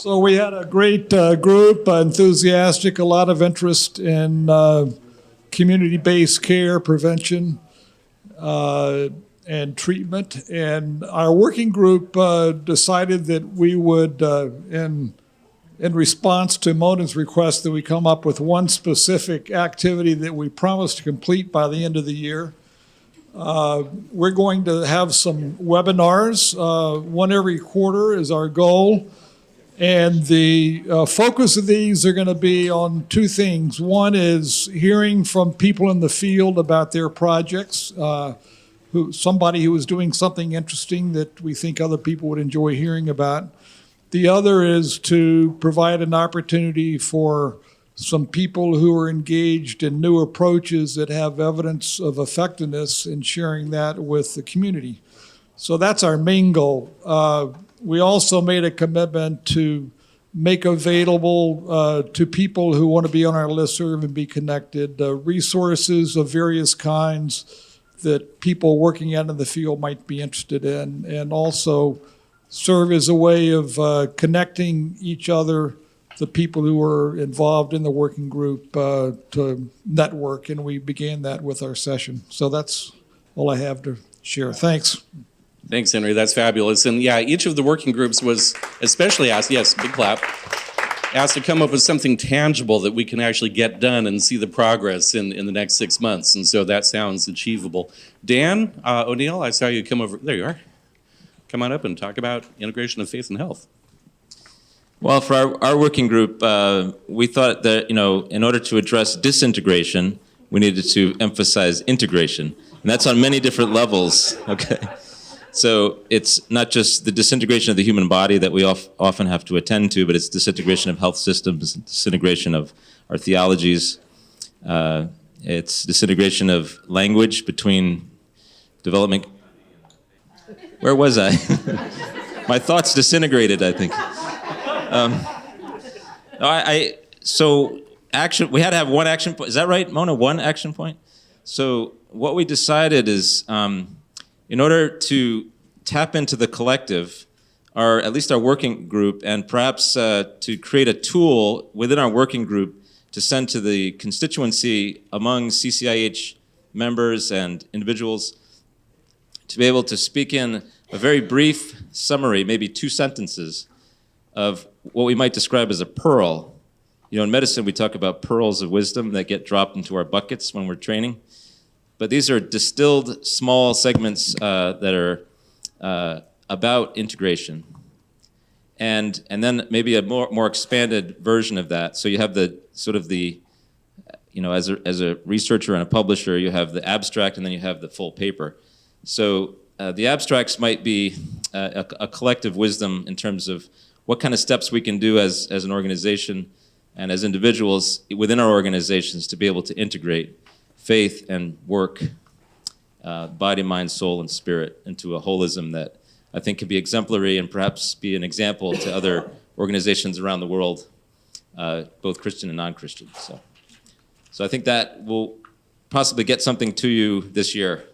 So we had a great group, enthusiastic, a lot of interest in community-based care, prevention, and treatment. And our working group decided that we would, in response to Mona's request, that we come up with one specific activity that we promised to complete by the end of the year. We're going to have some webinars, one every quarter is our goal. And the focus of these are going to be on two things. One is hearing from people in the field about their projects, somebody who is doing something interesting that we think other people would enjoy hearing about. The other is to provide an opportunity for some people who are engaged in new approaches that have evidence of effectiveness in sharing that with the community. So that's our main goal. We also made a commitment to make available to people who want to be on our listserv and be connected resources of various kinds that people working out in the field might be interested in, and also serve as a way of connecting each other, the people who are involved in the working group, to network, and we began that with our session. So that's all I have to share. Thanks. Thanks, Henry. That's fabulous. And yeah, each of the working groups was especially asked, yes, big clap, asked to come up with something tangible that we can actually get done and see the progress in the next 6 months. And so that sounds achievable. Dan O'Neill, I saw you come over. There you are. Come on up and talk about integration of faith and health. Well, for our working group, we thought that, in order to address disintegration, we needed to emphasize integration. And that's on many different levels, okay? So it's not just the disintegration of the human body that we often have to attend to, but it's disintegration of health systems, disintegration of our theologies. It's disintegration of language between development. Where was I? My thoughts disintegrated, I think. So action. We had to have one action point. Is that right, Mona? One action point? So what we decided is, in order to tap into the collective, at least our working group, and perhaps to create a tool within our working group to send to the constituency among CCIH members and individuals, to be able to speak in a very brief summary, maybe 2 sentences, of what we might describe as a pearl. In medicine, we talk about pearls of wisdom that get dropped into our buckets when we're training. But these are distilled small segments that are about integration. And then maybe a more expanded version of that. So you have the sort of the, as a researcher and a publisher, you have the abstract and then you have the full paper. So the abstracts might be a collective wisdom in terms of what kind of steps we can do as an organization and as individuals within our organizations to be able to integrate faith and work, body, mind, soul, and spirit into a holism that I think can be exemplary and perhaps be an example to other organizations around the world, both Christian and non-Christian. So I think that will possibly get something to you this year,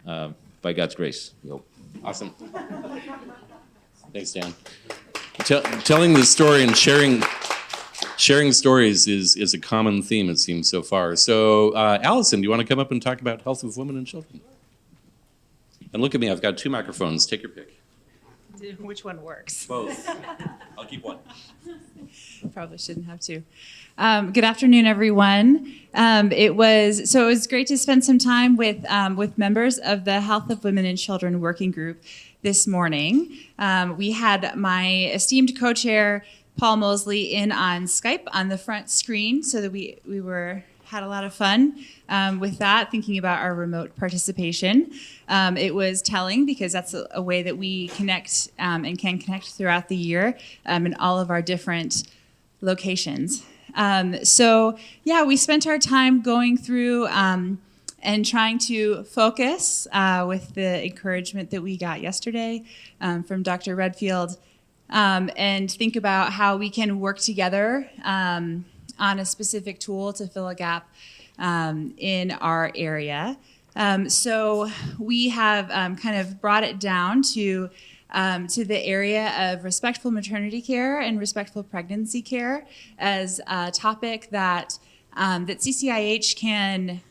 by God's grace, we hope. Awesome. Thanks, Dan. Telling the story and sharing stories is a common theme, it seems, so far. So, Allison, do you want to come up and talk about health of women and children? And look at me, I've got 2 microphones. Take your pick. Which one works? Both. I'll keep one. Probably shouldn't have to. Good afternoon, everyone. It was great to spend some time with members of the Health of Women and Children Working Group this morning. We had my esteemed co-chair, Paul Mosley, in on Skype on the front screen, so that we had a lot of fun with that, thinking about our remote participation. It was telling because that's a way that we connect and can connect throughout the year in all of our different locations. We spent our time going through and trying to focus with the encouragement that we got yesterday from Dr. Redfield, and think about how we can work together on a specific tool to fill a gap in our area. So we have kind of brought it down to to the area of respectful maternity care and respectful pregnancy care as a topic that CCIH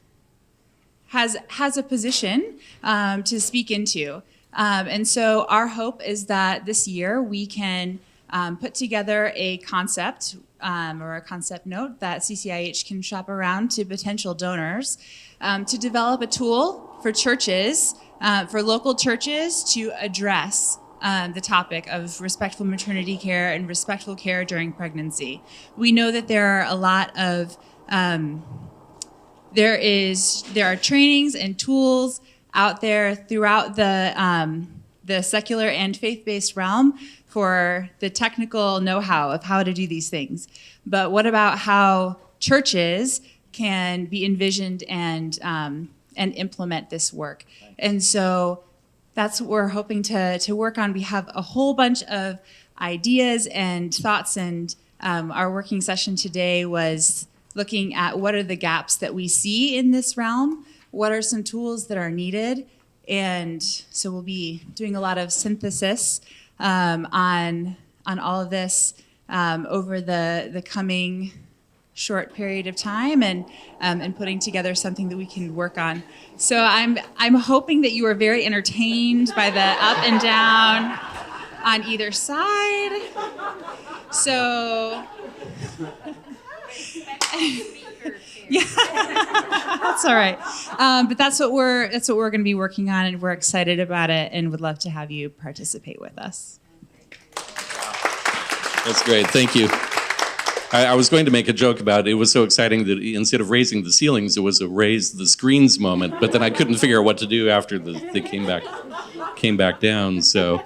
has a position to speak into. And so our hope is that this year we can put together a concept or a concept note that CCIH can shop around to potential donors to develop a tool for churches, for local churches to address the topic of respectful maternity care and respectful care during pregnancy. We know that there are a lot of there are trainings and tools out there throughout the secular and faith-based realm for the technical know-how of how to do these things. But what about how churches can be envisioned and implement this work? And so that's what we're hoping to work on. We have a whole bunch of ideas and thoughts, and our working session today was looking at what are the gaps that we see in this realm, what are some tools that are needed, and so we'll be doing a lot of synthesis on all of this over the coming short period of time, and putting together something that we can work on. So I'm hoping that you are very entertained by the up and down on either side. So yeah, that's all right. But that's what we're going to be working on, and we're excited about it, and would love to have you participate with us. That's great. Thank you. I was going to make a joke about it was so exciting that instead of raising the ceilings, it was a raise the screens moment. But then I couldn't figure out what to do after they came back down. So,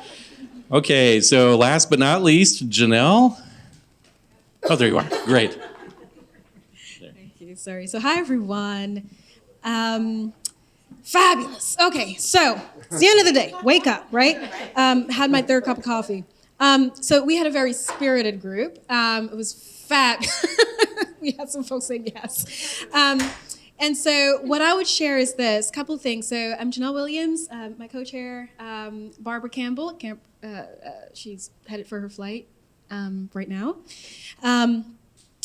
okay. So last but not least, Janelle. Oh, there you are. Great. Sorry. So hi, everyone. Fabulous. Okay, so it's the end of the day. Wake up, right? Had my third cup of coffee. So we had a very spirited group. It was fab. We had some folks saying yes. And so what I would share is this, couple of things. So I'm Janelle Williams, my co-chair, Barbara Campbell. She's headed for her flight right now.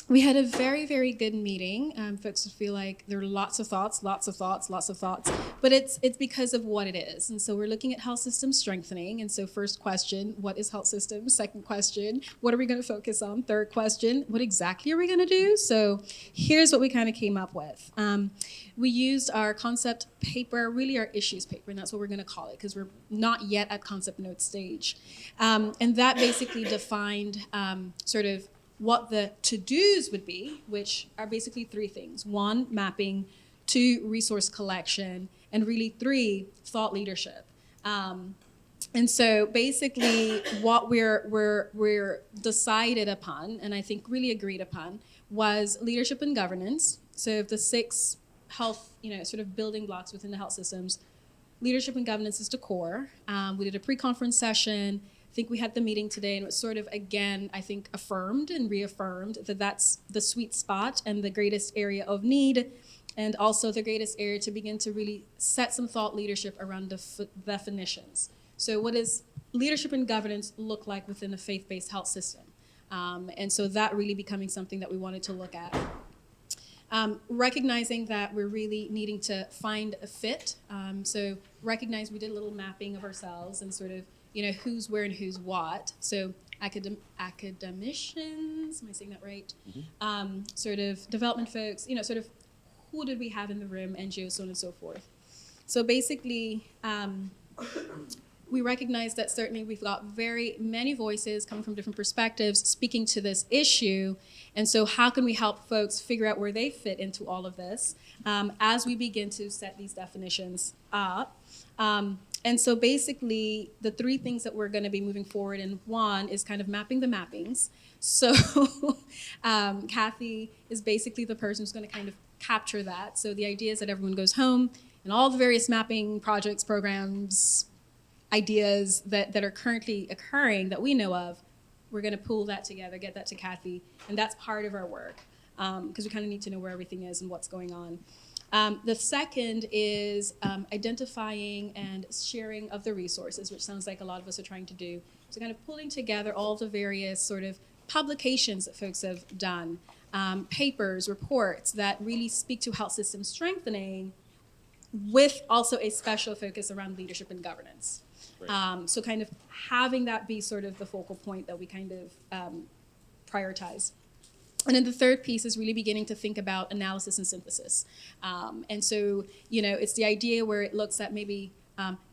We had a very, very good meeting. Folks feel like there are lots of thoughts, but it's because of what it is. And so we're looking at health system strengthening. And so first question, what is health systems? Second question, what are we going to focus on? Third question, what exactly are we going to do? So here's what we kind of came up with. We used our concept paper, really our issues paper, and that's what we're going to call it because we're not yet at concept note stage. And that basically defined sort of what the to-dos would be, which are basically three things. one, mapping, two, resource collection, and really three, thought leadership. And so basically what we're decided upon, and I think really agreed upon, was leadership and governance. So the 6 health, sort of building blocks within the health systems, leadership and governance is the core. We did a pre-conference session. I think we had the meeting today, and it was sort of, again, I think affirmed and reaffirmed that that's the sweet spot and the greatest area of need, and also the greatest area to begin to really set some thought leadership around the definitions. So what does leadership and governance look like within a faith-based health system? And so that really becoming something that we wanted to look at. Recognizing that we're really needing to find a fit. So recognize we did a little mapping of ourselves and sort of who's where and who's what. So academicians, am I saying that right? Mm-hmm. Sort of development folks, sort of who did we have in the room, NGOs, so on and so forth. So basically, we recognize that certainly we've got very many voices coming from different perspectives speaking to this issue. And so how can we help folks figure out where they fit into all of this as we begin to set these definitions up? And so basically, the 3 things that we're going to be moving forward in, one is kind of mapping the mappings. So Kathy is basically the person who's going to kind of capture that. So the idea is that everyone goes home and all the various mapping projects, programs, ideas that are currently occurring that we know of, we're going to pull that together, get that to Kathy, and that's part of our work because we kind of need to know where everything is and what's going on. The second is identifying and sharing of the resources, which sounds like a lot of us are trying to do. So kind of pulling together all the various sort of publications that folks have done, papers, reports that really speak to health system strengthening with also a special focus around leadership and governance. So kind of having that be sort of the focal point that we kind of prioritize. And then the third piece is really beginning to think about analysis and synthesis. And so, it's the idea where it looks at maybe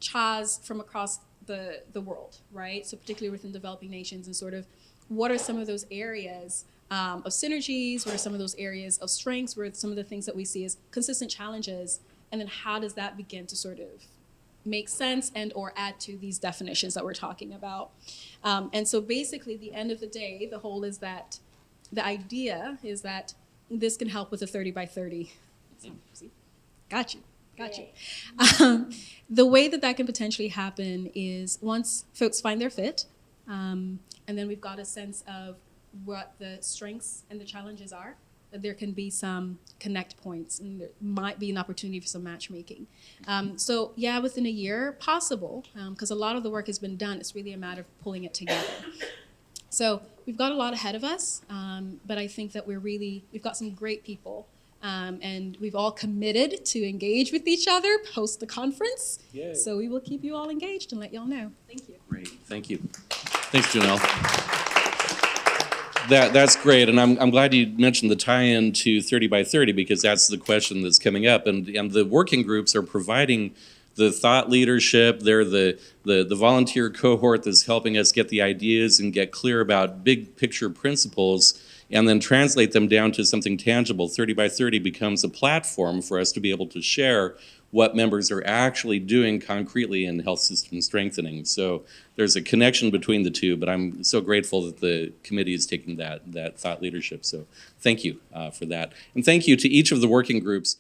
CHAs from across the world, right? So particularly within developing nations, and sort of what are some of those areas of synergies, what are some of those areas of strengths, what are some of the things that we see as consistent challenges, and then how does that begin to sort of make sense and or add to these definitions that we're talking about. And so basically, at the end of the day, the whole is that the idea is that this can help with a 30 by 30. Got you. The way that can potentially happen is once folks find their fit, and then we've got a sense of what the strengths and the challenges are, that there can be some connect points, and there might be an opportunity for some matchmaking. So yeah, within a year, possible, because a lot of the work has been done. It's really a matter of pulling it together. So we've got a lot ahead of us, but I think that we've got some great people, and we've all committed to engage with each other post the conference. Yay. So we will keep you all engaged and let y'all know. Thank you. Great, thank you. Thanks, Janelle. That's great, and I'm glad you mentioned the tie-in to 30 by 30 because that's the question that's coming up, and the working groups are providing the thought leadership. They're the volunteer cohort that's helping us get the ideas and get clear about big picture principles and then translate them down to something tangible. 30 by 30 becomes a platform for us to be able to share what members are actually doing concretely in health system strengthening. So there's a connection between the two, but I'm so grateful that the committee is taking that thought leadership. So thank you for that. And thank you to each of the working groups.